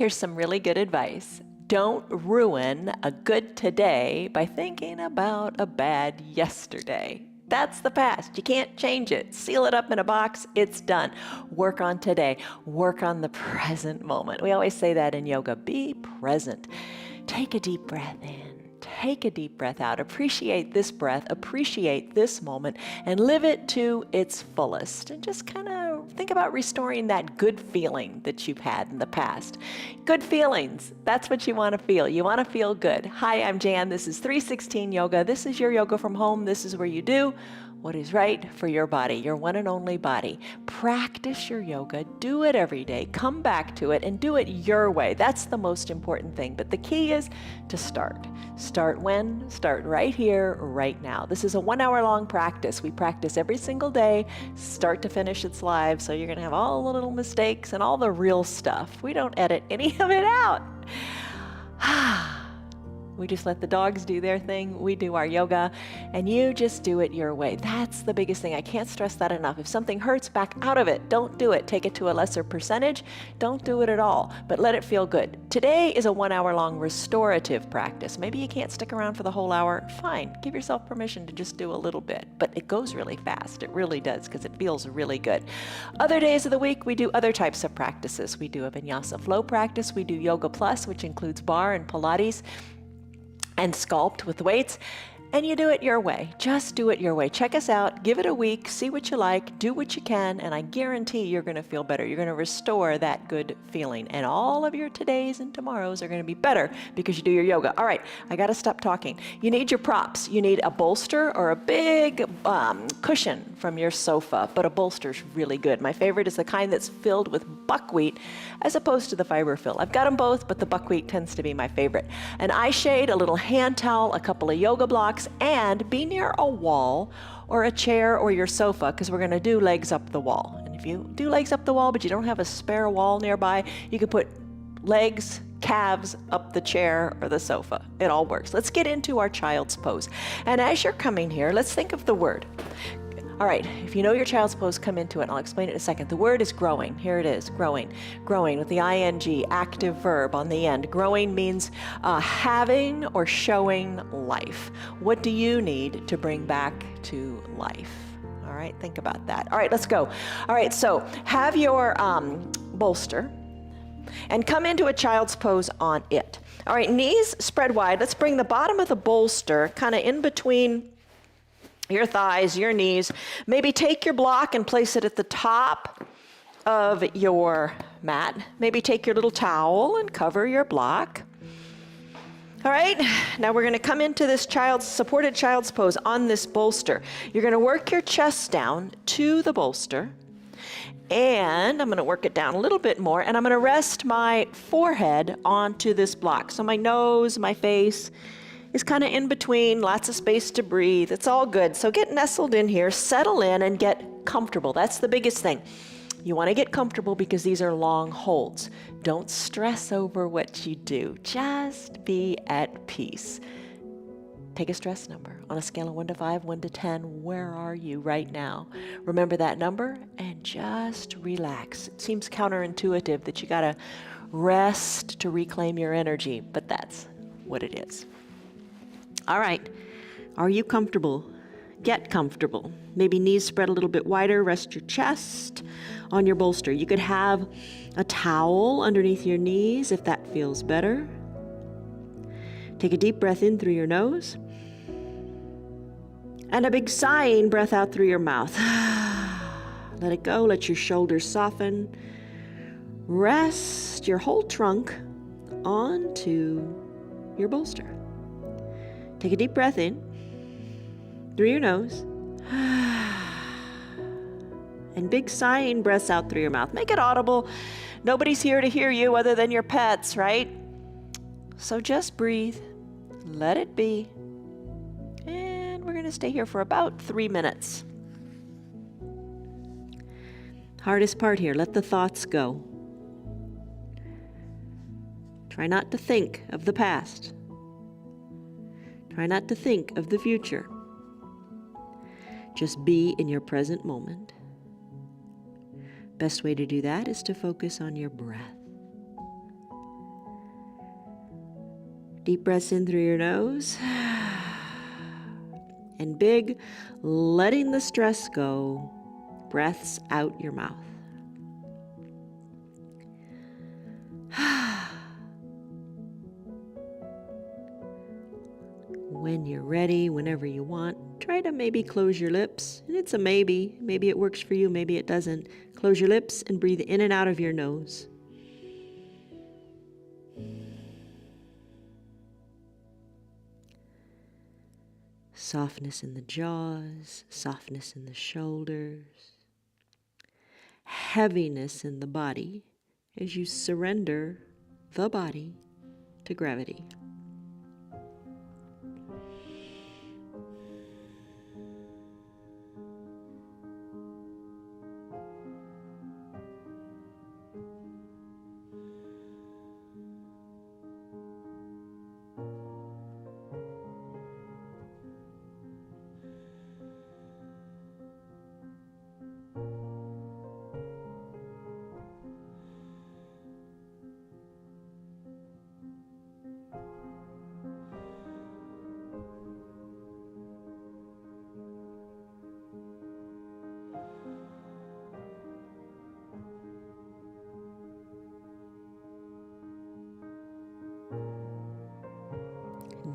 Here's some really good advice. Don't ruin a good today by thinking about a bad yesterday. That's the past. You can't change it. Seal it up in a box. It's done. Work on today. Work on the present moment. We always say that in yoga. Be present. Take a deep breath in. Take a deep breath out. Appreciate this breath. Appreciate this moment and live it to its fullest. And just kind of think about restoring that good feeling that you've had in the past. Good feelings. That's what you want to feel. You want to feel good. Hi, I'm Jan. This is 316 Yoga. This is your yoga from home. This is where you do what is right for your body, your one and only body. Practice your yoga. Do it every day. Come back to it and do it your way. That's the most important thing. But the key is to start. Start when? Start right here, right now. This is a 1 hour long practice. We practice every single day, start to finish. It's live, so you're going to have all the little mistakes and all the real stuff. We don't edit any of it out. We just let the dogs do their thing. We do our yoga, and you just do it your way. That's the biggest thing. I can't stress that enough. If something hurts, back out of it. Don't do it. Take it to a lesser percentage. Don't do it at all, but let it feel good. Today is a 1 hour long restorative practice. Maybe you can't stick around for the whole hour. Fine. Give yourself permission to just do a little bit, but it goes really fast. It really does, because it feels really good. Other days of the week, we do other types of practices. We do a vinyasa flow practice. We do yoga plus, which includes bar and Pilates and sculpt with weights, and you do it your way. Just do it your way. Check us out, give it a week, see what you like, do what you can, and I guarantee you're going to feel better. You're going to restore that good feeling, and all of your todays and tomorrows are going to be better because you do your yoga. All right, I got to stop talking. You need your props. You need a bolster or a big cushion from your sofa, but a bolster's really good. My favorite is the kind that's filled with buckwheat as opposed to the fiber fill. I've got them both, but the buckwheat tends to be my favorite. An eye shade, a little hand towel, a couple of yoga blocks, and be near a wall or a chair or your sofa, because we're going to do legs up the wall. And if you do legs up the wall but you don't have a spare wall nearby, you can put legs, calves up the chair or the sofa. It all works. Let's get into our child's pose. And as you're coming here, let's think of the word. All right, if you know your child's pose, come into it. I'll explain it in a second. The word is growing. Here it is, growing. Growing with the ing, active verb on the end. Growing means having or showing life. What do you need to bring back to life? All right, think about that. All right, let's go. All right, so have your bolster and come into a child's pose on it. All right, knees spread wide. Let's bring the bottom of the bolster kind of in between your thighs, your knees. Maybe take your block and place it at the top of your mat. Maybe take your little towel and cover your block. All right, now we're going to come into this supported child's pose on this bolster. You're going to work your chest down to the bolster, and I'm going to work it down a little bit more, and I'm going to rest my forehead onto this block. So my nose, my face is kind of in between, lots of space to breathe. It's all good. So get nestled in here, settle in, and get comfortable. That's the biggest thing. You want to get comfortable because these are long holds. Don't stress over what you do. Just be at peace. Take a stress number on a scale of 1 to 5, 1 to 10. Where are you right now? Remember that number and just relax. It seems counterintuitive that you got to rest to reclaim your energy, but that's what it is. All right, are you comfortable? Get comfortable. Maybe knees spread a little bit wider. Rest your chest on your bolster. You could have a towel underneath your knees if that feels better. Take a deep breath in through your nose and a big sighing breath out through your mouth. Let it go. Let your shoulders soften. Rest your whole trunk onto your bolster. Take a deep breath in through your nose and big sighing breaths out through your mouth. Make it audible. Nobody's here to hear you other than your pets, right? So just breathe, let it be, and we're going to stay here for about 3 minutes. Hardest part here, let the thoughts go. Try not to think of the past. Try not to think of the future. Just be in your present moment. Best way to do that is to focus on your breath. Deep breaths in through your nose. And big, letting the stress go, breaths out your mouth. When you're ready, whenever you want, try to maybe close your lips. And it's a maybe. Maybe it works for you, maybe it doesn't. Close your lips and breathe in and out of your nose. Softness in the jaws, softness in the shoulders, heaviness in the body as you surrender the body to gravity.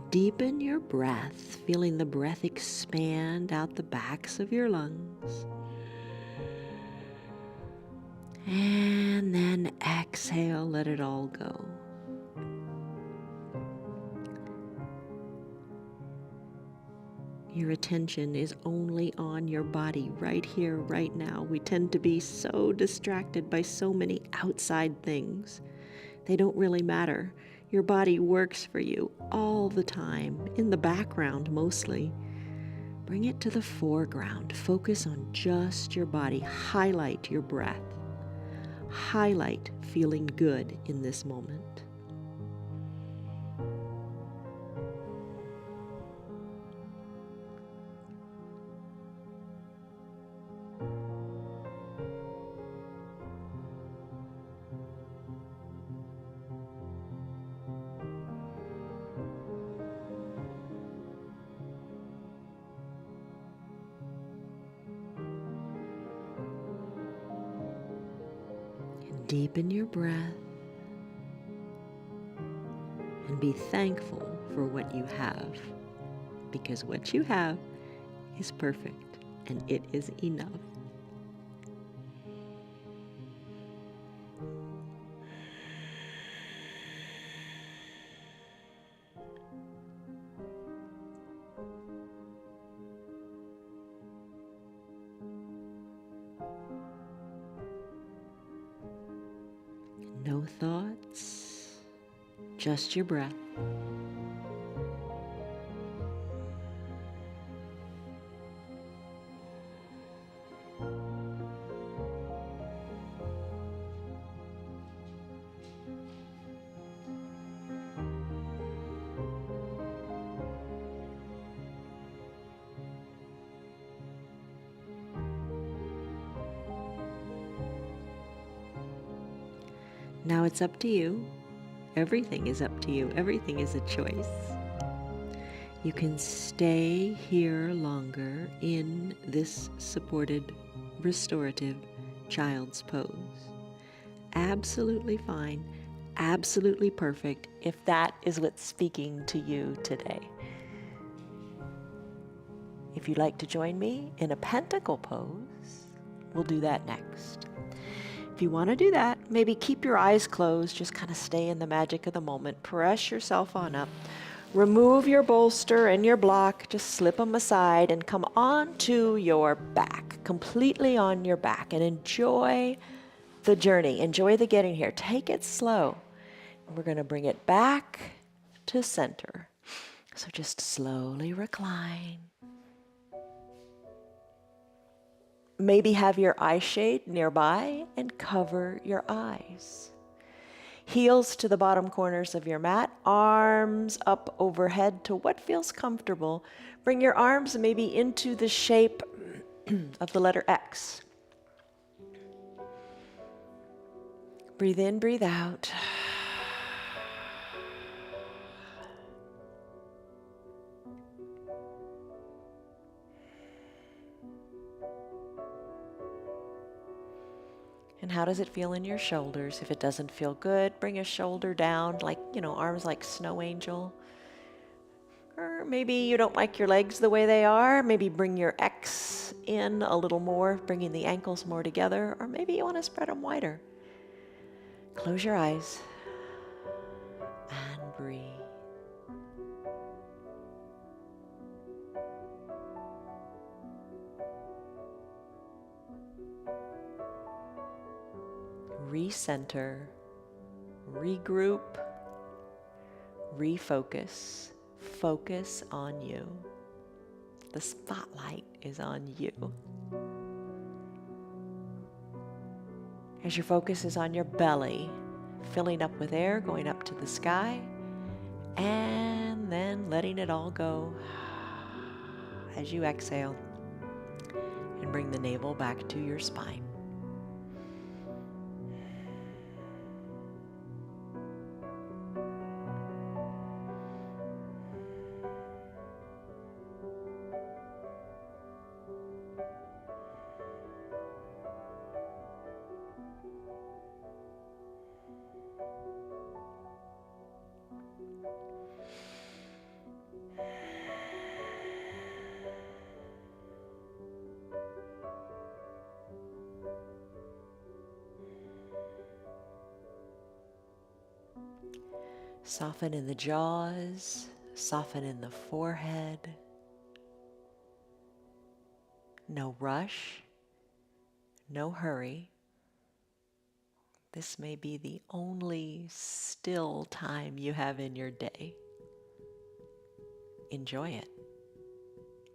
Deepen your breath, feeling the breath expand out the backs of your lungs. And then exhale, let it all go. Your attention is only on your body right here, right now. We tend to be so distracted by so many outside things. They don't really matter. Your body works for you all the time, in the background mostly. Bring it to the foreground. Focus on just your body. Highlight your breath. Highlight feeling good in this moment. Deepen your breath and be thankful for what you have, because what you have is perfect and it is enough. No thoughts, just your breath. Now it's up to you. Everything is up to you. Everything is a choice. You can stay here longer in this supported, restorative child's pose. Absolutely fine, absolutely perfect, if that is what's speaking to you today. If you'd like to join me in a pentacle pose, we'll do that next. If you want to do that, maybe keep your eyes closed, just kind of stay in the magic of the moment. Press yourself on up. Remove your bolster and your block, just slip them aside and come onto your back, completely on your back, and enjoy the journey. Enjoy the getting here. Take it slow. We're going to bring it back to center. So just slowly recline. Maybe have your eye shade nearby and cover your eyes. Heels to the bottom corners of your mat, arms up overhead to what feels comfortable. Bring your arms maybe into the shape of the letter X. Breathe in, breathe out. And how does it feel in your shoulders? If it doesn't feel good, bring a shoulder down, like, arms like snow angel. Or maybe you don't like your legs the way they are. Maybe bring your X in a little more, bringing the ankles more together. Or maybe you want to spread them wider. Close your eyes and breathe. Recenter, regroup, refocus. Focus on you. The spotlight is on you. As your focus is on your belly, filling up with air, going up to the sky, and then letting it all go as you exhale and bring the navel back to your spine. Soften in the jaws, soften in the forehead. No rush, no hurry. This may be the only still time you have in your day. Enjoy it.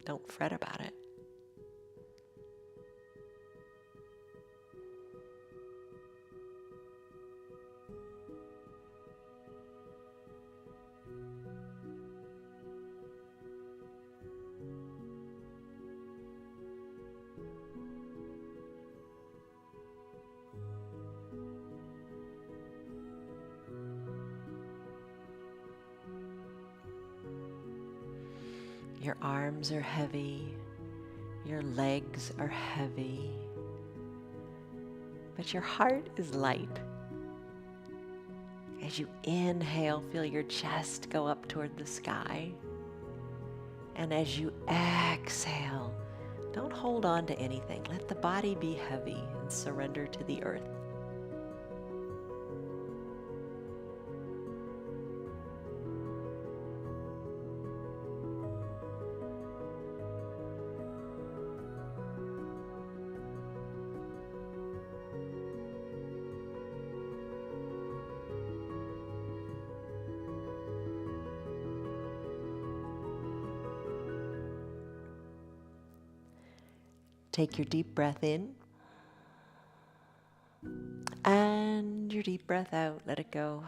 Don't fret about it. Your arms are heavy, your legs are heavy, but your heart is light. As you inhale, feel your chest go up toward the sky. And as you exhale, don't hold on to anything. Let the body be heavy and surrender to the earth. Take your deep breath in and your deep breath out. Let it go.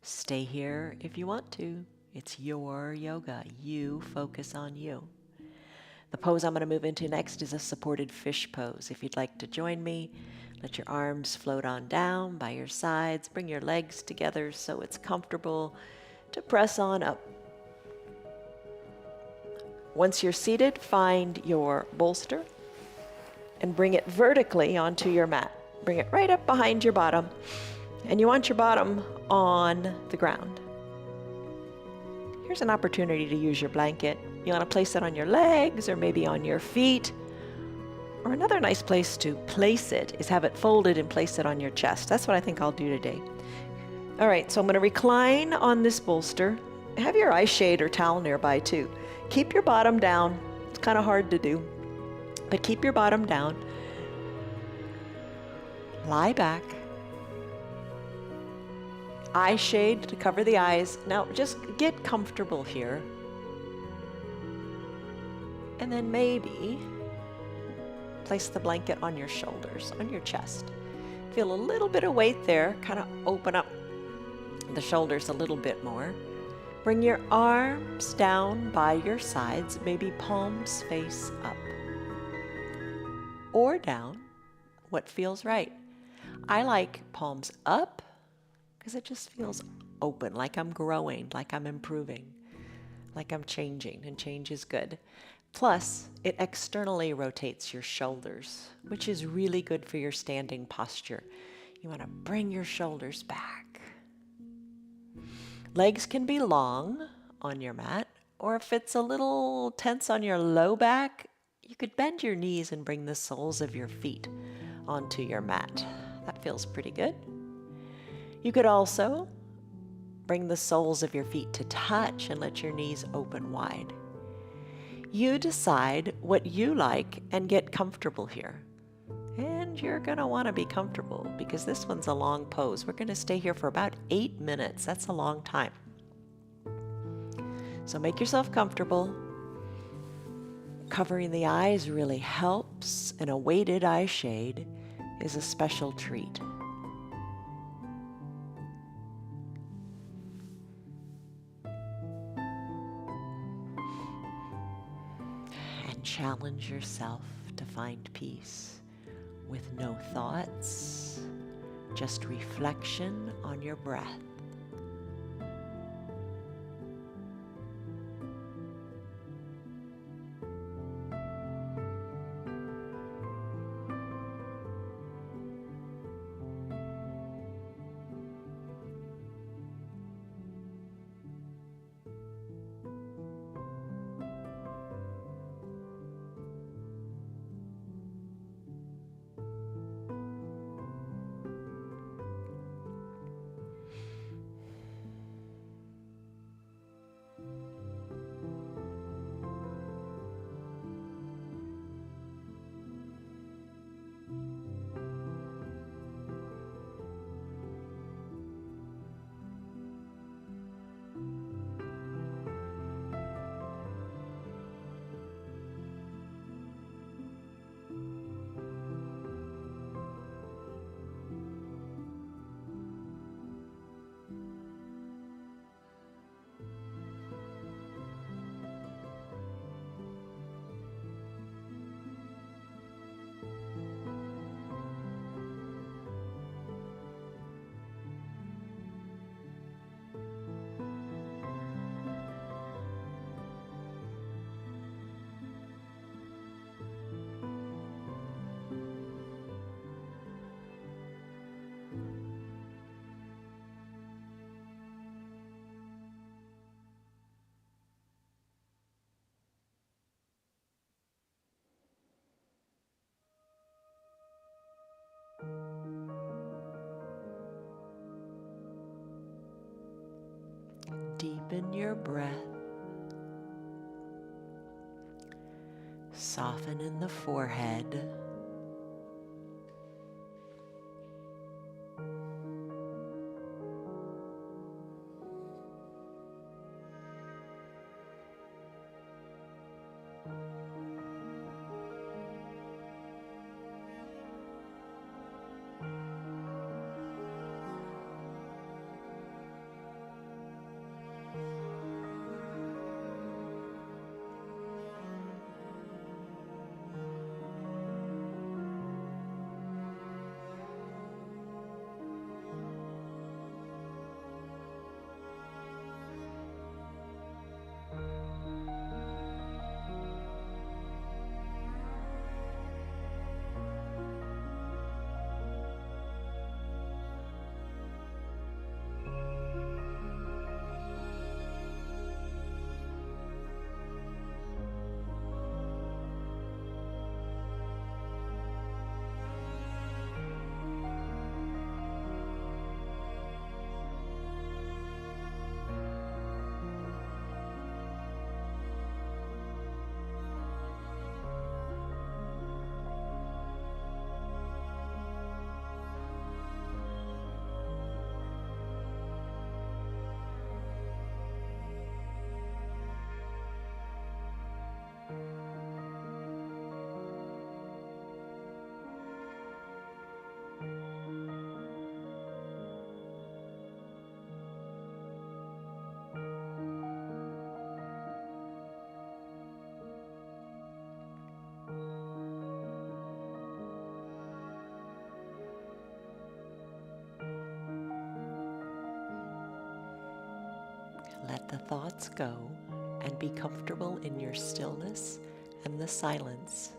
Stay here if you want to. It's your yoga. You focus on you. The pose I'm going to move into next is a supported fish pose. If you'd like to join me, let your arms float on down by your sides. Bring your legs together so it's comfortable to press on up. Once you're seated, find your bolster and bring it vertically onto your mat. Bring it right up behind your bottom, and you want your bottom on the ground. Here's an opportunity to use your blanket. You want to place it on your legs or maybe on your feet. Or another nice place to place it is have it folded and place it on your chest. That's what I think I'll do today. All right, so I'm going to recline on this bolster. Have your eye shade or towel nearby too. Keep your bottom down. It's kind of hard to do, but keep your bottom down. Lie back. Eye shade to cover the eyes. Now just get comfortable here. And then maybe place the blanket on your shoulders, on your chest. Feel a little bit of weight there. Kind of open up the shoulders a little bit more. Bring your arms down by your sides, maybe palms face up or down, what feels right. I like palms up because it just feels open, like I'm growing, like I'm improving, like I'm changing, and change is good. Plus, it externally rotates your shoulders, which is really good for your standing posture. You want to bring your shoulders back. Legs can be long on your mat, or if it's a little tense on your low back, you could bend your knees and bring the soles of your feet onto your mat. That feels pretty good. You could also bring the soles of your feet to touch and let your knees open wide. You decide what you like and get comfortable here. And you're going to want to be comfortable because this one's a long pose. We're going to stay here for about 8 minutes. That's a long time. So make yourself comfortable. Covering the eyes really helps, and a weighted eye shade is a special treat. And challenge yourself to find peace with no thoughts, just reflection on your breath. Deepen your breath. Soften in the forehead. Let the thoughts go and be comfortable in your stillness and the silence.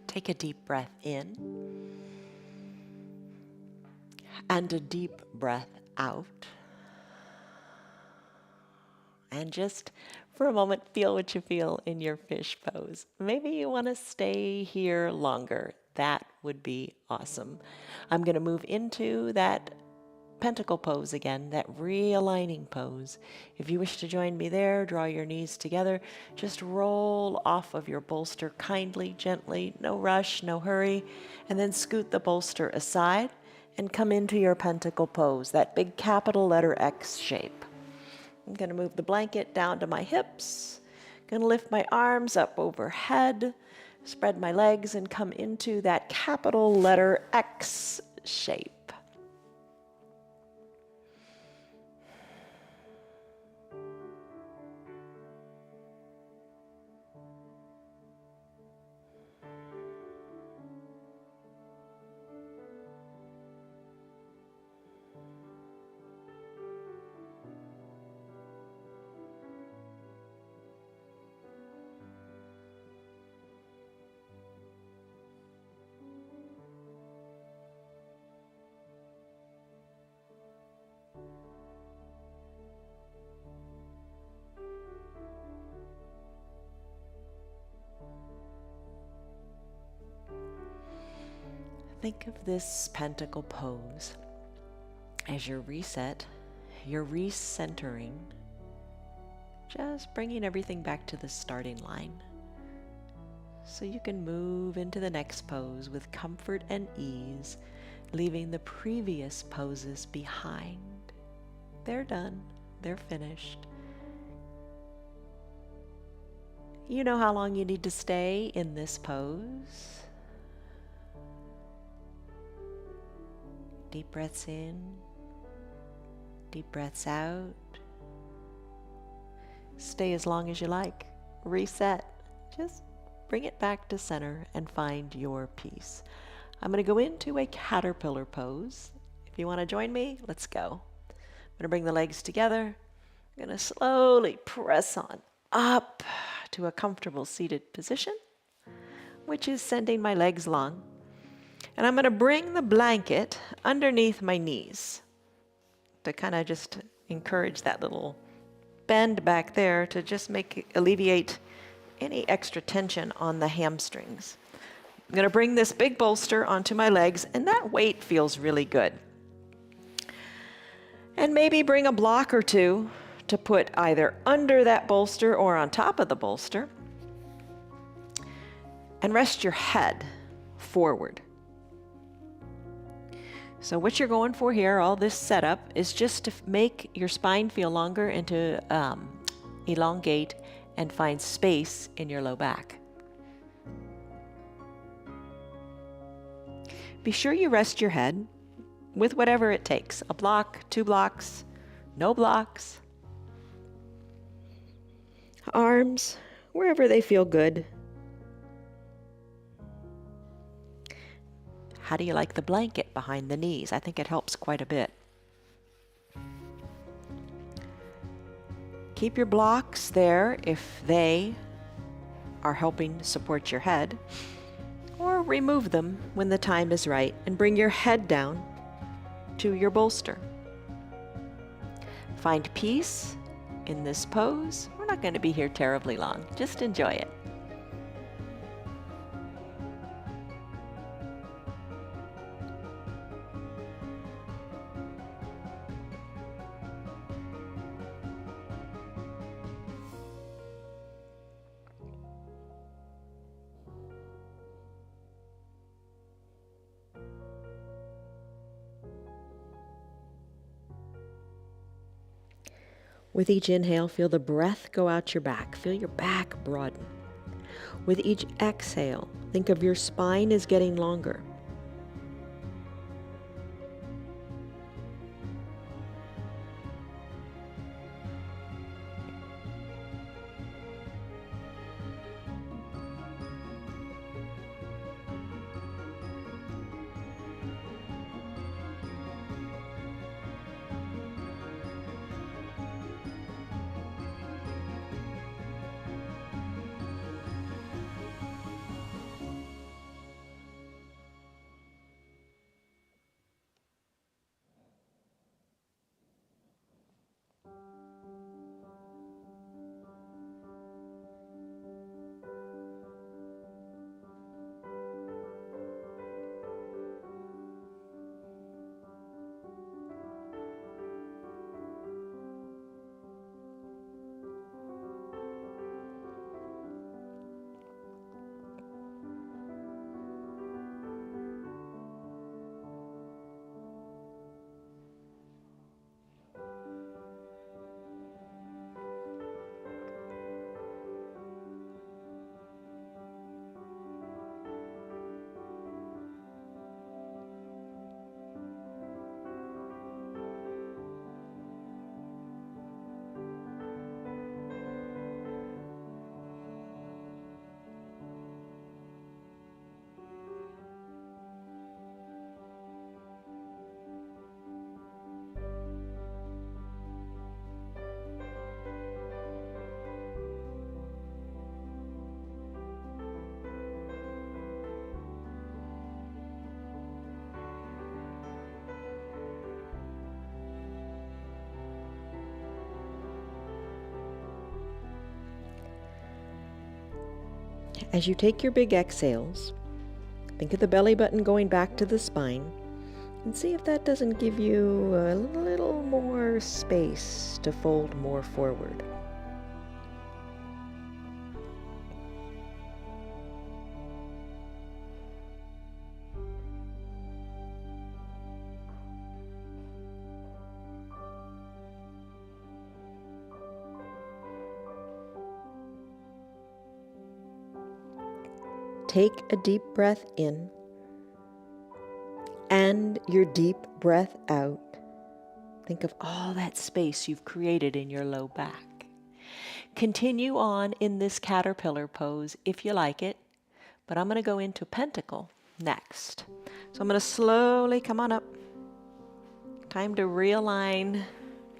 Take a deep breath in and a deep breath out. And just for a moment, feel what you feel in your fish pose. Maybe you want to stay here longer. That would be awesome. I'm going to move into that pentacle pose again, that realigning pose. If you wish to join me there, draw your knees together. Just roll off of your bolster kindly, gently, no rush, no hurry, and then scoot the bolster aside and come into your pentacle pose, that big capital letter X shape. I'm going to move the blanket down to my hips. Going to lift my arms up overhead, spread my legs, and come into that capital letter X shape. Think of this pentacle pose as your reset, your recentering, just bringing everything back to the starting line. So you can move into the next pose with comfort and ease, leaving the previous poses behind. They're done. They're finished. You know how long you need to stay in this pose. Deep breaths in, deep breaths out. Stay as long as you like. Reset. Just bring it back to center and find your peace. I'm going to go into a caterpillar pose. If you want to join me, let's go. I'm going to bring the legs together. I'm going to slowly press on up to a comfortable seated position, which is sending my legs long. And I'm going to bring the blanket underneath my knees to kind of just encourage that little bend back there to just alleviate any extra tension on the hamstrings. I'm going to bring this big bolster onto my legs, and that weight feels really good. And maybe bring a block or two to put either under that bolster or on top of the bolster. And rest your head forward. So what you're going for here, all this setup, is just to make your spine feel longer and to elongate and find space in your low back. Be sure you rest your head with whatever it takes. A block, 2 blocks, no blocks. Arms, wherever they feel good. How do you like the blanket behind the knees? I think it helps quite a bit. Keep your blocks there if they are helping support your head, or remove them when the time is right and bring your head down to your bolster. Find peace in this pose. We're not going to be here terribly long. Just enjoy it. With each inhale, feel the breath go out your back. Feel your back broaden. With each exhale, think of your spine as getting longer. As you take your big exhales, Think of the belly button going back to the spine, and see if that doesn't give you a little more space to fold more forward. Take a deep breath in and your deep breath out. Think of all that space you've created in your low back. Continue on in this caterpillar pose if you like it, but I'm going to go into pentacle next. So I'm going to slowly come on up. Time to realign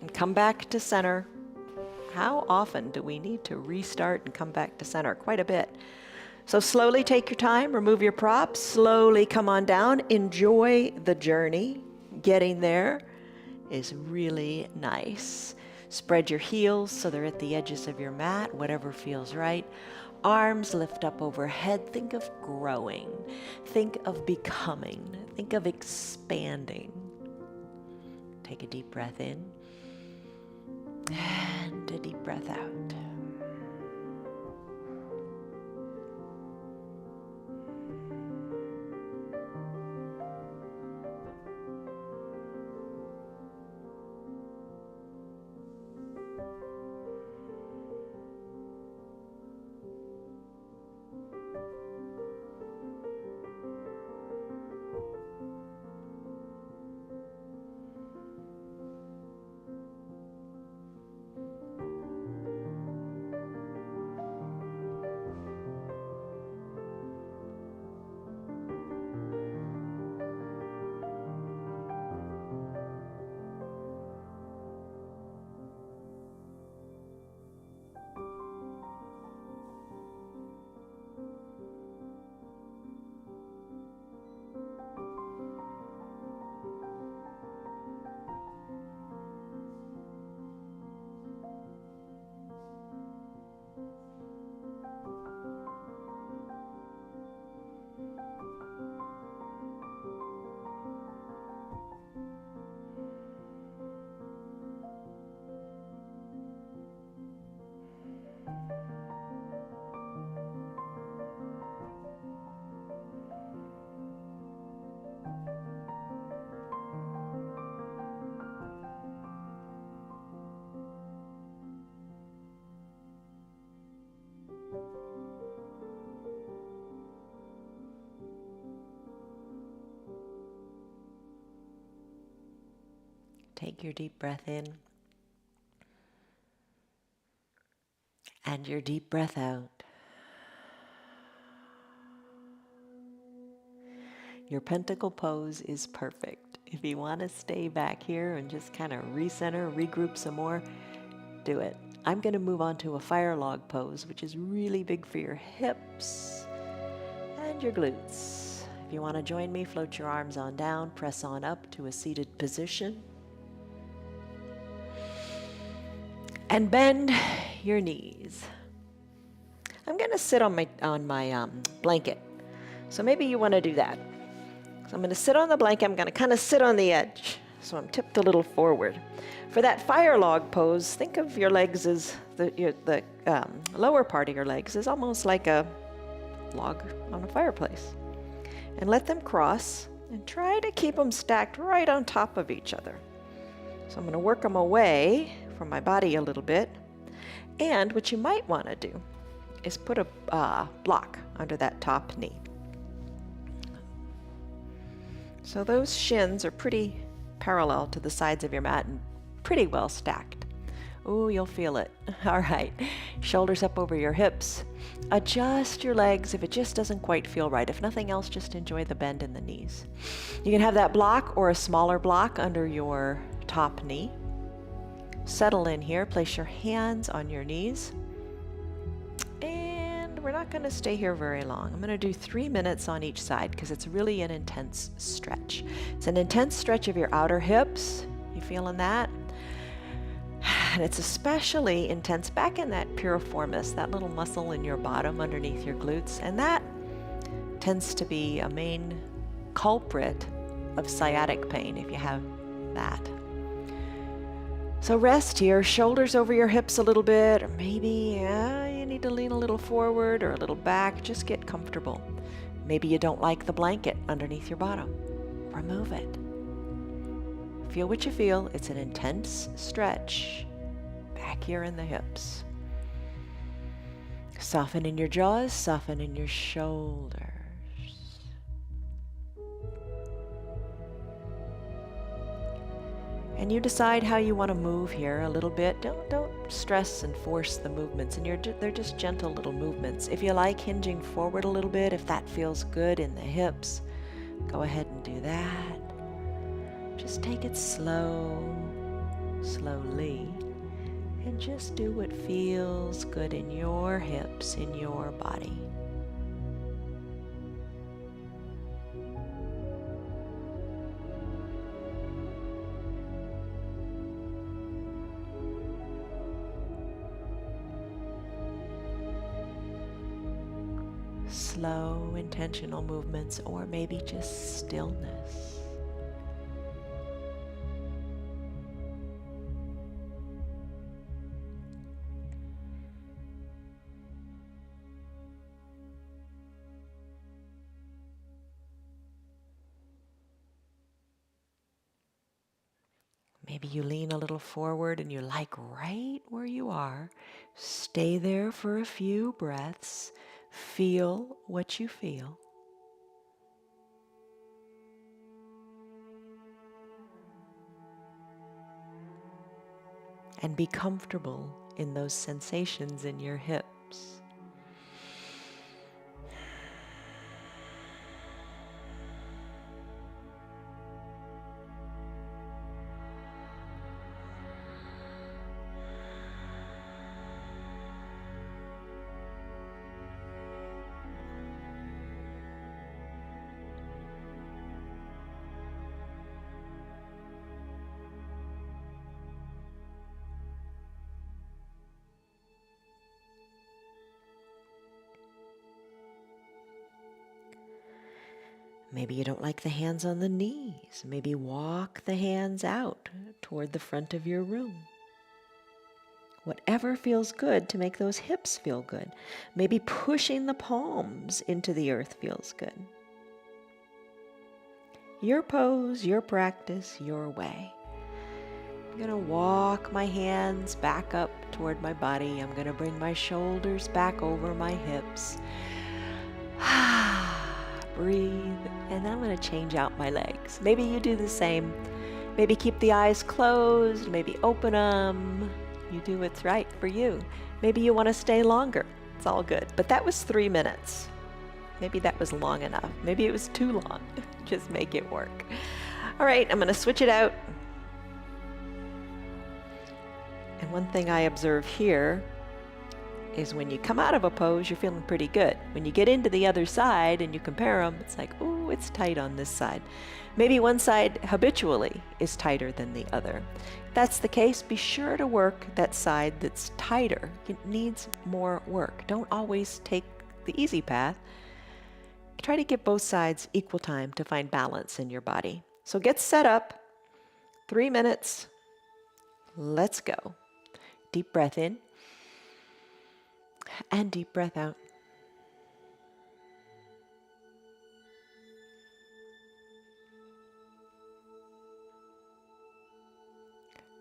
and come back to center. How often do we need to restart and come back to center? Quite a bit. So slowly take your time, remove your props, slowly come on down, enjoy the journey. Getting there is really nice. Spread your heels so they're at the edges of your mat, whatever feels right. Arms lift up overhead. Think of growing. Think of becoming. Think of expanding. Take a deep breath in and a deep breath out. Take your deep breath in and your deep breath out. Your pentacle pose is perfect. If you want to stay back here and just kind of recenter, regroup some more, do it. I'm going to move on to a fire log pose, which is really big for your hips and your glutes. If you want to join me, float your arms on down, press on up to a seated position. And bend your knees. I'm going to sit on my blanket. So maybe you want to do that. So I'm going to sit on the blanket. I'm going to kind of sit on the edge. So I'm tipped a little forward. For that fire log pose, think of your legs as the lower part of your legs is almost like a log on a fireplace. And let them cross and try to keep them stacked right on top of each other. So I'm going to work them away from my body a little bit. And what you might want to do is put a block under that top knee. So those shins are pretty parallel to the sides of your mat and pretty well stacked. Oh, you'll feel it. All right, shoulders up over your hips. Adjust your legs if it just doesn't quite feel right. If nothing else, just enjoy the bend in the knees. You can have that block or a smaller block under your top knee. Settle in here, place your hands on your knees. And we're not going to stay here very long. I'm going to do 3 minutes on each side because it's really an intense stretch. It's an intense stretch of your outer hips. You feeling that? And it's especially intense back in that piriformis, that little muscle in your bottom underneath your glutes. And that tends to be a main culprit of sciatic pain if you have that. So rest here, shoulders over your hips a little bit, or maybe you need to lean a little forward or a little back. Just get comfortable. Maybe you don't like the blanket underneath your bottom. Remove it. Feel what you feel. It's an intense stretch back here in the hips. Soften in your jaws, soften in your shoulders. And you decide how you want to move here a little bit. Don't stress and force the movements. And they're just gentle little movements. If you like hinging forward a little bit, if that feels good in the hips, go ahead and do that. Just take it slowly, and just do what feels good in your hips, in your body. Slow, intentional movements, or maybe just stillness. Maybe you lean a little forward and you like right where you are. Stay there for a few breaths. Feel what you feel. And be comfortable in those sensations in your hips. Maybe you don't like the hands on the knees. Maybe walk the hands out toward the front of your room. Whatever feels good to make those hips feel good. Maybe pushing the palms into the earth feels good. Your pose, your practice, your way. I'm going to walk my hands back up toward my body. I'm going to bring my shoulders back over my hips. Breathe, and then I'm going to change out my legs. Maybe you do the same. Maybe keep the eyes closed, maybe open them. You do what's right for you. Maybe you want to stay longer. It's all good. But that was 3 minutes. Maybe that was long enough. Maybe it was too long. Just make it work. All right, I'm going to switch it out. And one thing I observe here is when you come out of a pose, you're feeling pretty good. When you get into the other side and you compare them, it's like, ooh, it's tight on this side. Maybe one side habitually is tighter than the other. If that's the case, be sure to work that side that's tighter. It needs more work. Don't always take the easy path. Try to give both sides equal time to find balance in your body. So get set up. 3 minutes. Let's go. Deep breath in. And deep breath out.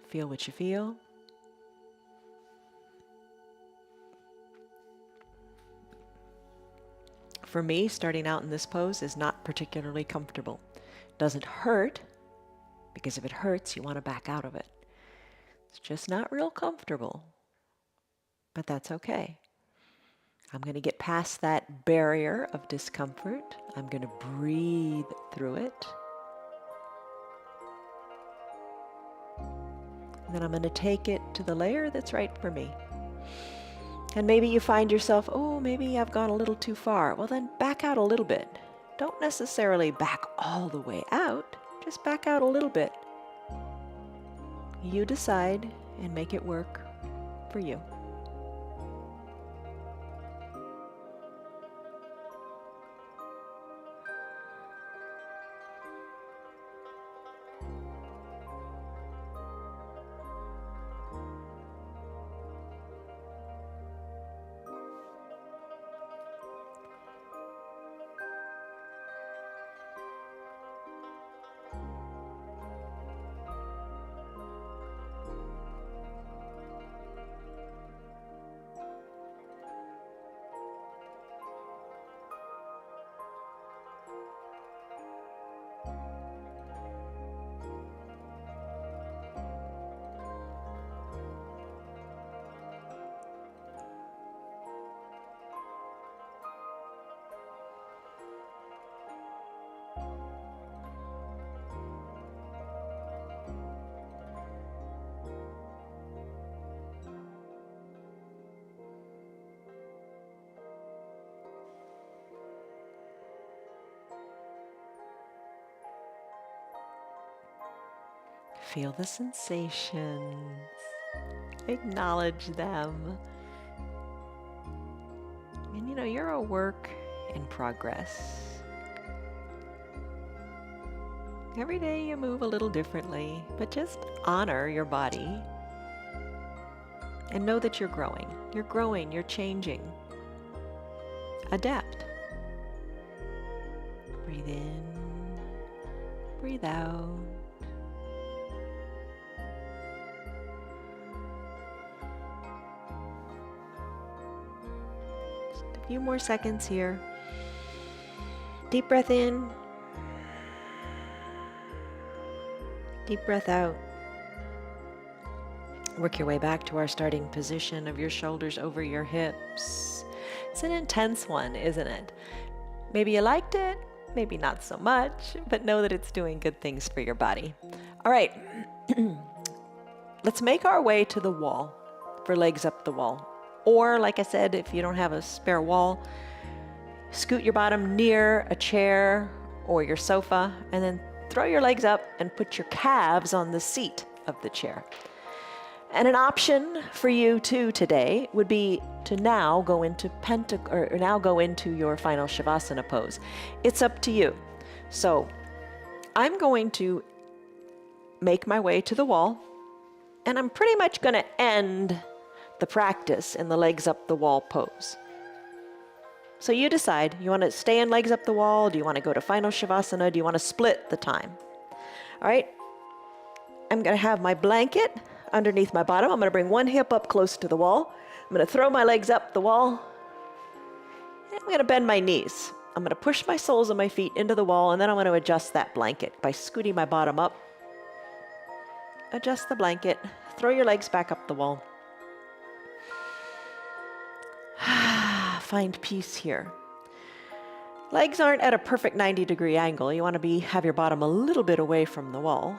Feel what you feel. For me, starting out in this pose is not particularly comfortable. Doesn't hurt, because if it hurts, you want to back out of it. It's just not real comfortable, but that's okay. I'm going to get past that barrier of discomfort. I'm going to breathe through it. And then I'm going to take it to the layer that's right for me. And maybe you find yourself, oh, maybe I've gone a little too far. Well, then back out a little bit. Don't necessarily back all the way out. Just back out a little bit. You decide and make it work for you. Feel the sensations. Acknowledge them. And you know, you're a work in progress. Every day you move a little differently, but just honor your body and know that you're growing. You're growing, you're changing. Adapt. Breathe in, breathe out. Just a few more seconds here. Deep breath in. Deep breath out. Work your way back to our starting position of your shoulders over your hips. It's an intense one, isn't it? Maybe you liked it, maybe not so much, but know that it's doing good things for your body. All right, let's make our way to the wall for legs up the wall. Or, like I said, if you don't have a spare wall, scoot your bottom near a chair or your sofa, and then throw your legs up and put your calves on the seat of the chair. And an option for you too today would be to now go into your final Shavasana pose. It's up to you. So I'm going to make my way to the wall, and I'm pretty much going to end the practice in the legs up the wall pose. So you decide, you want to stay in legs up the wall? Do you want to go to final Shavasana? Do you want to split the time? All right, I'm going to have my blanket underneath my bottom. I'm going to bring one hip up close to the wall. I'm going to throw my legs up the wall. And I'm going to bend my knees. I'm going to push my soles of my feet into the wall, and then I'm going to adjust that blanket by scooting my bottom up. Adjust the blanket. Throw your legs back up the wall. Find peace here. Legs aren't at a perfect 90-degree angle. You want to have your bottom a little bit away from the wall.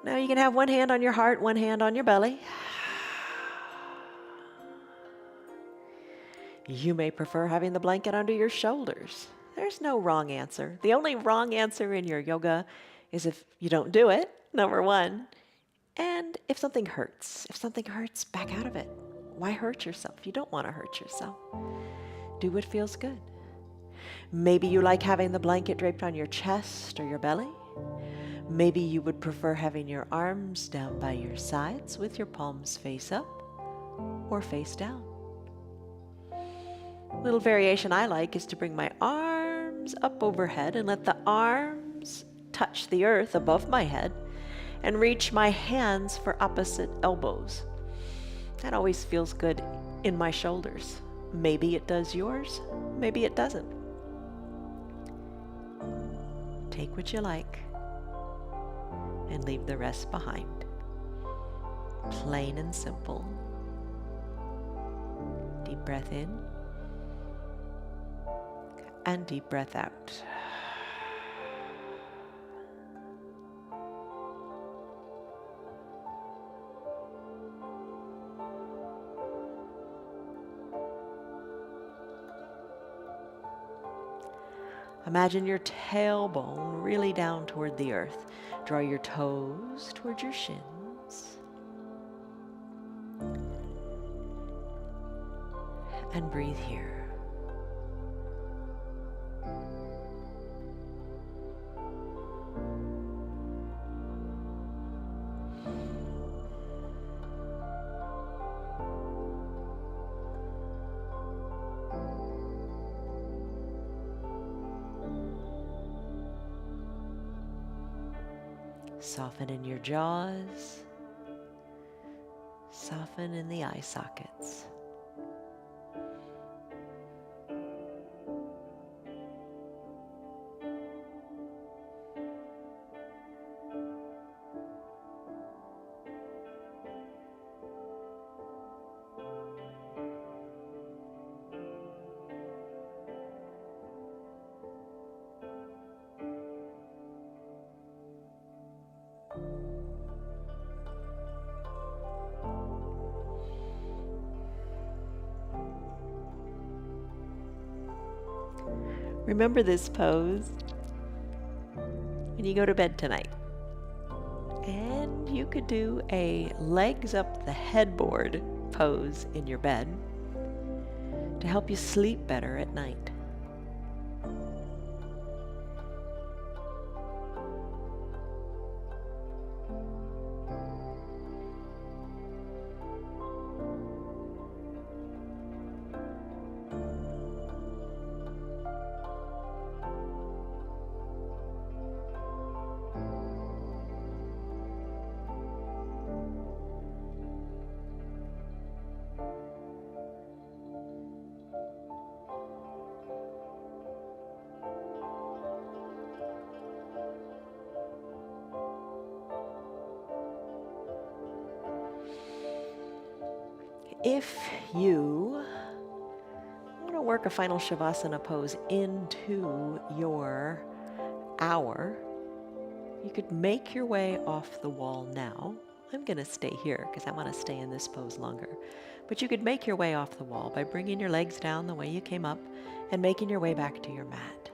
Now you can have one hand on your heart, one hand on your belly. You may prefer having the blanket under your shoulders. There's no wrong answer. The only wrong answer in your yoga is if you don't do it, number one. And if something hurts. If something hurts, back out of it. Why hurt yourself? You don't want to hurt yourself. Do what feels good. Maybe you like having the blanket draped on your chest or your belly. Maybe you would prefer having your arms down by your sides with your palms face up or face down. A little variation I like is to bring my arms up overhead and let the arms touch the earth above my head and reach my hands for opposite elbows. That always feels good in my shoulders. Maybe it does yours, maybe it doesn't. Take what you like and leave the rest behind. Plain and simple. Deep breath in and deep breath out. Imagine your tailbone really down toward the earth. Draw your toes toward your shins. And breathe here. Soften in your jaws. Soften in the eye sockets. Remember this pose when you go to bed tonight. And you could do a legs up the headboard pose in your bed to help you sleep better at night. If you want to work a final Shavasana pose into your hour, you could make your way off the wall now. I'm going to stay here because I want to stay in this pose longer. But you could make your way off the wall by bringing your legs down the way you came up and making your way back to your mat.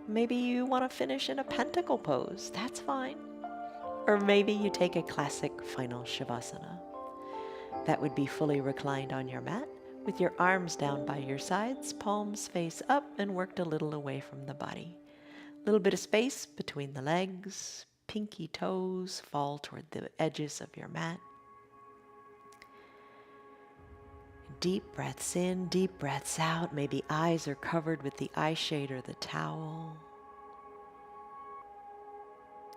Maybe you want to finish in a pentacle pose. That's fine. Or maybe you take a classic final Shavasana. That would be fully reclined on your mat with your arms down by your sides, palms face up, and worked a little away from the body. A little bit of space between the legs, pinky toes fall toward the edges of your mat. Deep breaths in, deep breaths out. Maybe eyes are covered with the eye shade or the towel.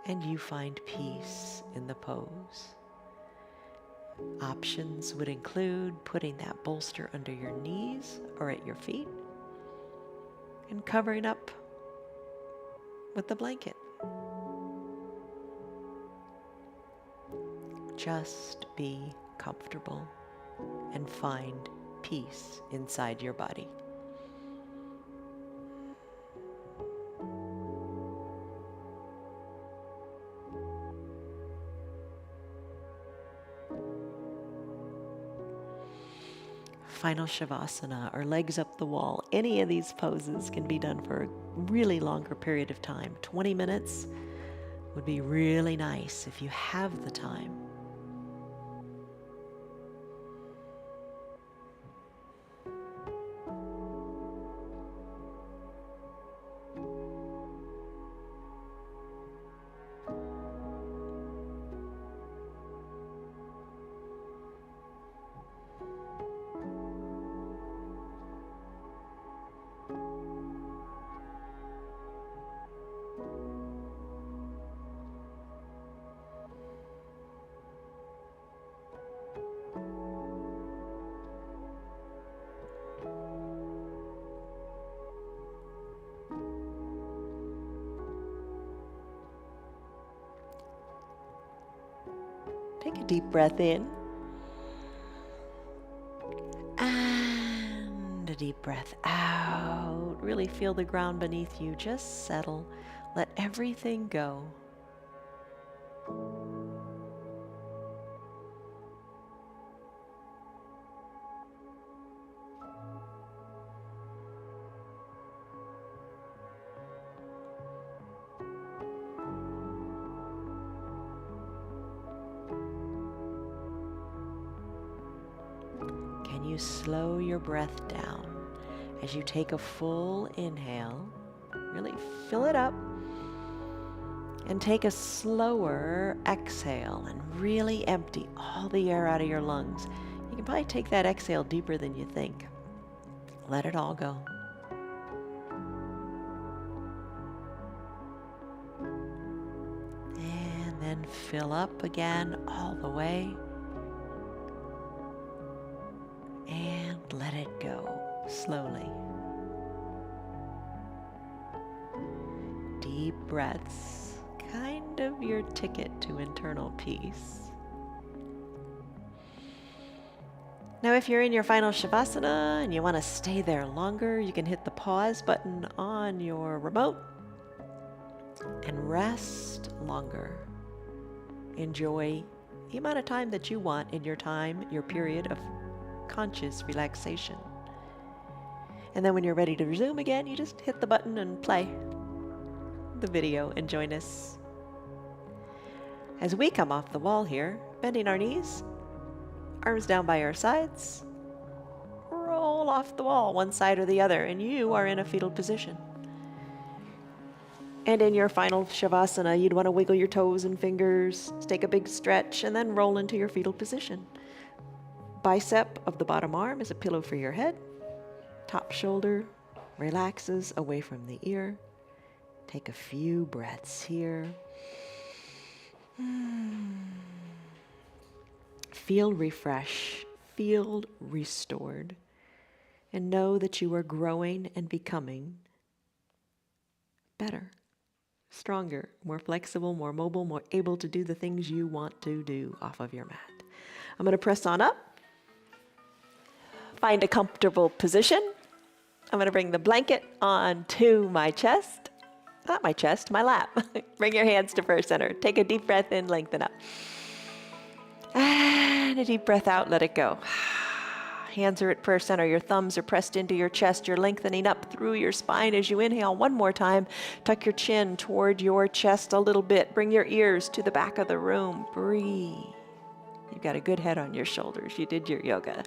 And you find peace in the pose. Options would include putting that bolster under your knees or at your feet and covering up with the blanket. Just be comfortable and find peace inside your body. Final Shavasana or legs up the wall. Any of these poses can be done for a really longer period of time. 20 minutes would be really nice if you have the time. Take a deep breath in and a deep breath out. Really feel the ground beneath you just settle. Let everything go. Can you slow your breath down as you take a full inhale? Really fill it up. And take a slower exhale and really empty all the air out of your lungs. You can probably take that exhale deeper than you think. Let it all go. And then fill up again all the way. And let it go slowly. Deep breaths. Kind of your ticket to internal peace. Now, if you're in your final Shavasana and you want to stay there longer, you can hit the pause button on your remote and rest longer. Enjoy the amount of time that you want in your period of conscious relaxation. And then when you're ready to resume again, you just hit the button and play the video and join us. As we come off the wall here, bending our knees, arms down by our sides, roll off the wall one side or the other, and you are in a fetal position. And in your final Shavasana, you'd want to wiggle your toes and fingers, take a big stretch, and then roll into your fetal position. Bicep of the bottom arm is a pillow for your head. Top shoulder relaxes away from the ear. Take a few breaths here. Feel refreshed, feel restored, and know that you are growing and becoming better, stronger, more flexible, more mobile, more able to do the things you want to do off of your mat. I'm going to press on up. Find a comfortable position. I'm going to bring the blanket onto my chest. Not my chest, my lap. Bring your hands to first center. Take a deep breath in, lengthen up. And a deep breath out, let it go. Hands are at first center. Your thumbs are pressed into your chest. You're lengthening up through your spine as you inhale. One more time. Tuck your chin toward your chest a little bit. Bring your ears to the back of the room. Breathe. You've got a good head on your shoulders. You did your yoga.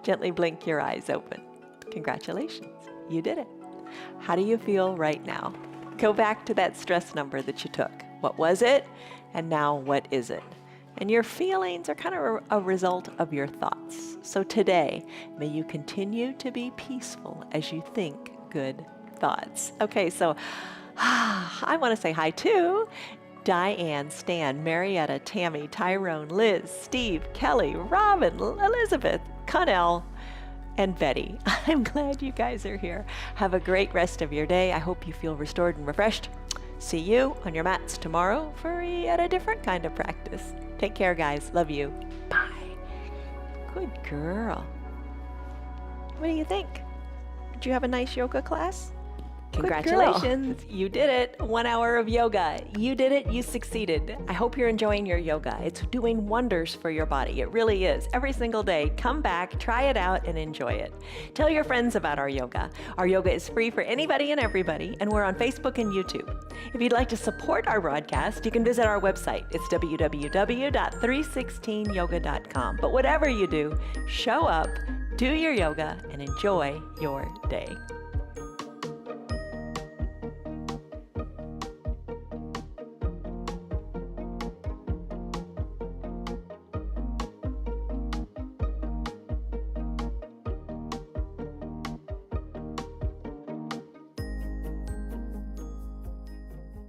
Gently blink your eyes open. Congratulations. You did it. How do you feel right now? Go back to that stress number that you took. What was it? And now what is it? And your feelings are kind of a result of your thoughts. So today, may you continue to be peaceful as you think good thoughts. Okay, so I want to say hi to Diane, Stan, Marietta, Tammy, Tyrone, Liz, Steve, Kelly, Robin, Elizabeth, Connell, and Betty. I'm glad you guys are here. Have a great rest of your day. I hope you feel restored and refreshed. See you on your mats tomorrow for yet a different kind of practice. Take care, guys. Love you. Bye. Good girl. What do you think? Did you have a nice yoga class? Congratulations. You did it. 1 hour of yoga. You did it. You succeeded. I hope you're enjoying your yoga. It's doing wonders for your body. It really is. Every single day, come back, try it out, and enjoy it. Tell your friends about our yoga. Our yoga is free for anybody and everybody, and we're on Facebook and YouTube. If you'd like to support our broadcast, you can visit our website. It's www.316yoga.com. But whatever you do, show up, do your yoga, and enjoy your day.